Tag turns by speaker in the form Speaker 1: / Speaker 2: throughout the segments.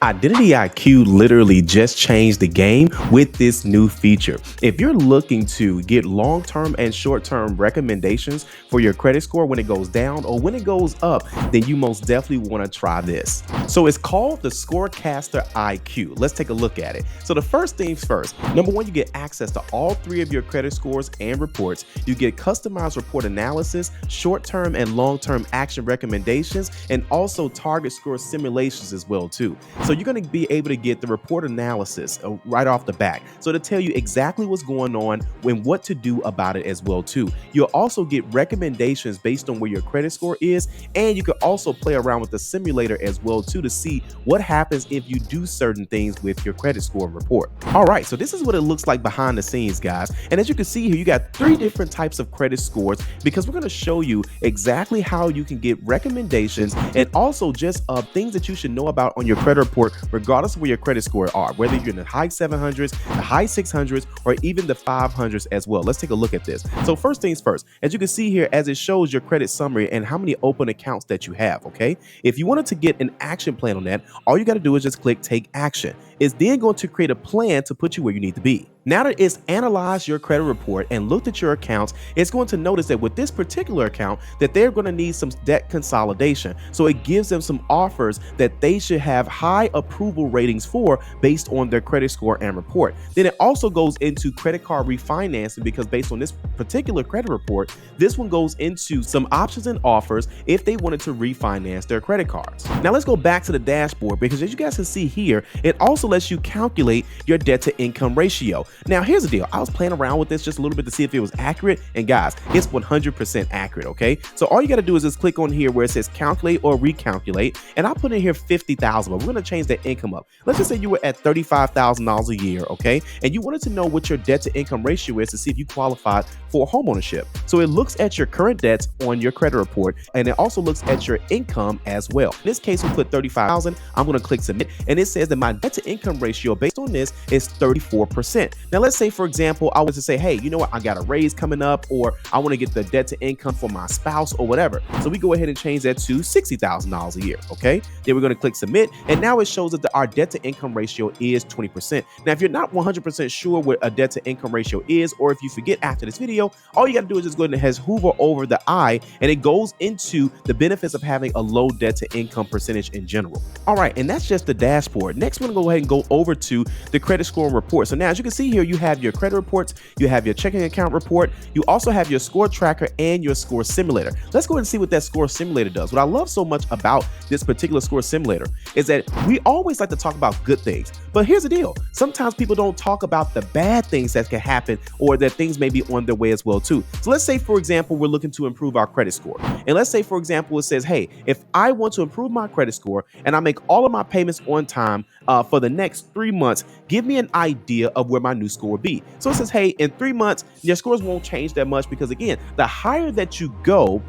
Speaker 1: Identity IQ literally just changed the game with this new feature. If you're looking to get long-term and short-term recommendations for your credit score when it goes down or when it goes up, then you most definitely want to try this. So it's called the Scorecaster IQ. Let's take a look at it. So the first things first, number one, you get access to all three of your credit scores and reports. You get customized report analysis, short-term and long-term action recommendations, and also target score simulations as well too. So you're going to be able to get the report analysis right off the back. So to tell you exactly what's going on and what to do about it as well too. You'll also get recommendations based on where your credit score is, and you can also play around with the simulator as well too to see what happens if you do certain things with your credit score report. All right, so this is what it looks like behind the scenes, guys. And as you can see here, you got three different types of credit scores because we're going to show you exactly how you can get recommendations and also just things that you should know about on your credit report regardless of where your credit score are, whether you're in the high 700s, the high 600s, or even the 500s as well. Let's take a look at this. So first things first, as you can see here, as it shows your credit summary and how many open accounts that you have, okay? If you wanted to get an action plan on that, all you got to do is just click take action. It's then going to create a plan to put you where you need to be. Now that it's analyzed your credit report and looked at your accounts, it's going to notice that with this particular account that they're going to need some debt consolidation. So it gives them some offers that they should have high approval ratings for based on their credit score and report. Then it also goes into credit card refinancing because based on this particular credit report, this one goes into some options and offers if they wanted to refinance their credit cards. Now let's go back to the dashboard because as you guys can see here, it also lets you calculate your debt to income ratio. Now here's the deal. I was playing around with this just a little bit to see if it was accurate, and guys, it's 100% accurate, okay? So all you got to do is just click on here where it says calculate or recalculate, and I'll put in here 50,000, but we're going to change that income up. Let's just say you were at $35,000 a year, okay? And you wanted to know what your debt to income ratio is to see if you qualified for homeownership. So it looks at your current debts on your credit report, and it also looks at your income as well. In this case, we put 35,000. I'm going to click submit, and it says that my debt to income ratio based on this is 34%. Now, let's say, for example, I was to say, hey, you know what? I got a raise coming up, or I want to get the debt to income for my spouse or whatever. So we go ahead and change that to $60,000 a year. Okay. Then we're going to click submit. And now it shows that our debt to income ratio is 20%. Now, if you're not 100% sure what a debt to income ratio is, or if you forget after this video, all you got to do is just go ahead and hover over the I, and it goes into the benefits of having a low debt to income percentage in general. All right. And that's just the dashboard. Next, we're going to go ahead and go over to the credit score report. So now, as you can see here, you have your credit reports, you have your checking account report, you also have your score tracker and your score simulator. Let's go ahead and see what that score simulator does. What I love so much about this particular score simulator is that we always like to talk about good things, but here's the deal. Sometimes people don't talk about the bad things that can happen or that things may be on their way as well too. So let's say, for example, we're looking to improve our credit score. And let's say, for example, it says, hey, if I want to improve my credit score and I make all of my payments on time for the next 3 months, give me an idea of where my new score will be. So it says, hey, in 3 months, your scores won't change that much because again, the higher that you go,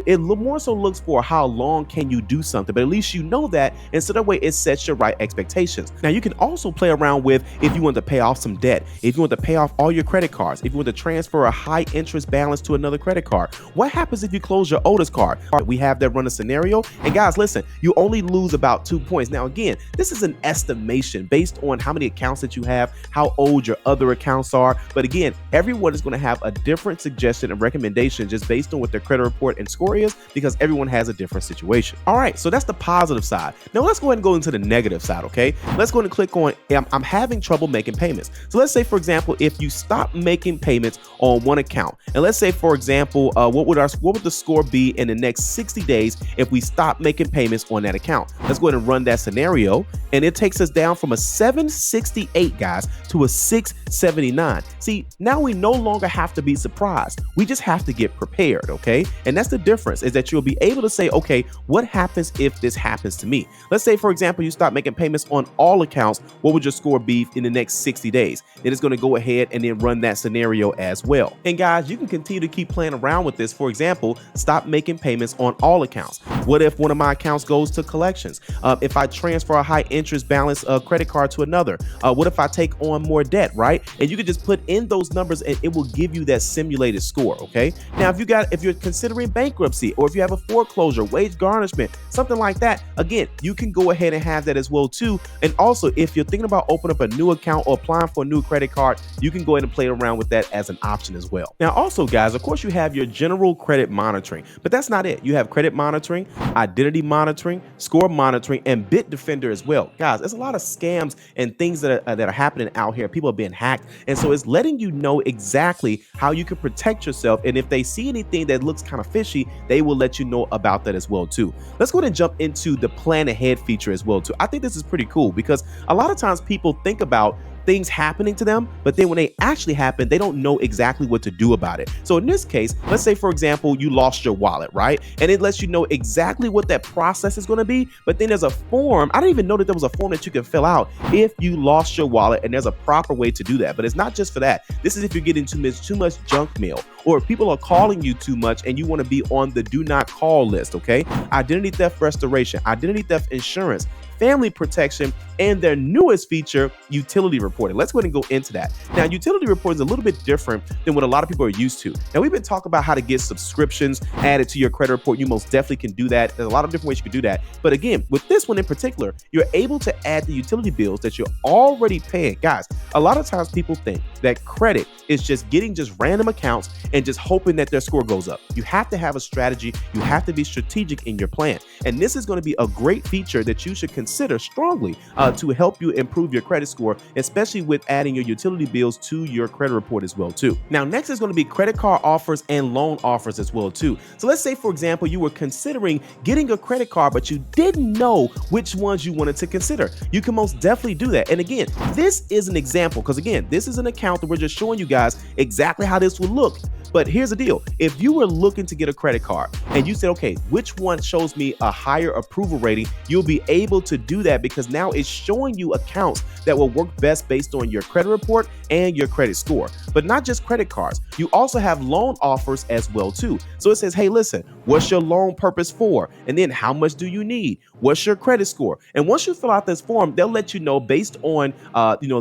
Speaker 1: it more so looks for how long can you do something, but at least you know that, and so that way it sets your right expectations. Now you can also play around with if you want to pay off some debt, if you want to pay off all your credit cards, if you want to transfer a high interest balance to another credit card. What happens if you close your oldest card? We have that run a scenario, and guys, listen, you only lose about 2 points. Now again, this is an estimation based on how many accounts that you have, how old your other accounts are, but again, everyone is going to have a different suggestion and recommendation just based on what their credit report and score is because everyone has a different situation. All right, so that's the positive side. Now let's go ahead and go into the negative side, okay? Let's go ahead and click on I'm having trouble making payments. So let's say, for example, if you stop making payments on one account, and let's say, for example, what would the score be in the next 60 days if we stop making payments on that account? Let's go ahead and run that scenario, and it takes us down from a 768, guys, to a 679. See, now we no longer have to be surprised. We just have to get prepared, okay? And that's the difference, is that you'll be able to say, okay, what happens if this happens to me? Let's say, for example, you start making payments on all accounts. What would your score be in the next 60 days? It is going to go ahead and then run that scenario as well. And guys, you can continue to keep playing around with this. For example, stop making payments on all accounts. What if one of my accounts goes to collections? If I transfer a high interest balance credit card to another? What if I take on more debt, right? And you can just put in those numbers and it will give you that simulated score, okay? Now, if you're considering suffering bankruptcy, or if you have a foreclosure, wage garnishment, something like that, again, you can go ahead and have that as well too. And also, if you're thinking about opening up a new account or applying for a new credit card, you can go ahead and play around with that as an option as well. Now, also, guys, of course, you have your general credit monitoring, but that's not it. You have credit monitoring, identity monitoring, score monitoring, and bit defender as well. Guys, there's a lot of scams and things that are happening out here. People are being hacked, and so it's letting you know exactly how you can protect yourself. And if they see anything that looks kind of fishy, they will let you know about that as well too. Let's go ahead and jump into the plan ahead feature as well too. I think this is pretty cool because a lot of times people think about things happening to them, but then when they actually happen, they don't know exactly what to do about it. So in this case, let's say, for example, you lost your wallet, right? And it lets you know exactly what that process is going to be. But then there's a form. I didn't even know that there was a form that you can fill out if you lost your wallet, and there's a proper way to do that. But it's not just for that. This is if you're getting too much junk mail, or if people are calling you too much and you want to be on the do not call list, okay? Identity theft restoration, identity theft insurance, family protection, and their newest feature, utility reporting. Let's go ahead and go into that. Now, utility reporting is a little bit different than what a lot of people are used to. Now, we've been talking about how to get subscriptions added to your credit report. You most definitely can do that. There's a lot of different ways you can do that. But again, with this one in particular, you're able to add the utility bills that you're already paying. Guys, a lot of times people think that credit is just getting just random accounts and just hoping that their score goes up. You have to have a strategy. You have to be strategic in your plan. And this is going to be a great feature that you should consider strongly to help you improve your credit score, especially with adding your utility bills to your credit report as well too. Now, next is going to be credit card offers and loan offers as well too. So let's say, for example, you were considering getting a credit card, but you didn't know which ones you wanted to consider. You can most definitely do that. And again, this is an example because again, this is an account that we're just showing you guys exactly how this would look. But here's the deal. If you were looking to get a credit card and you said, okay, which one shows me a higher approval rating, you'll be able to do that because now it's showing you accounts that will work best based on your credit report and your credit score. But not just credit cards. You also have loan offers as well too. So it says, hey, listen, what's your loan purpose for? And then how much do you need? What's your credit score? And once you fill out this form, they'll let you know based on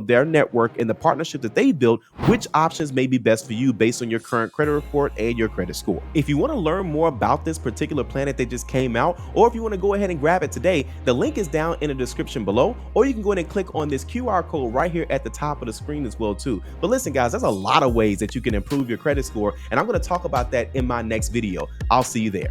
Speaker 1: their network and the partnership that they built, which options may be best for you based on your current credit report and your credit score. If you want to learn more about this particular plan that they just came out, or if you want to go ahead and grab it today, the link is down in the description below, or you can go ahead and click on this QR code right here at the top of the screen as well too. But listen, guys, there's a lot of ways that you can improve your credit score, and I'm going to talk about that in my next video. I'll see you there.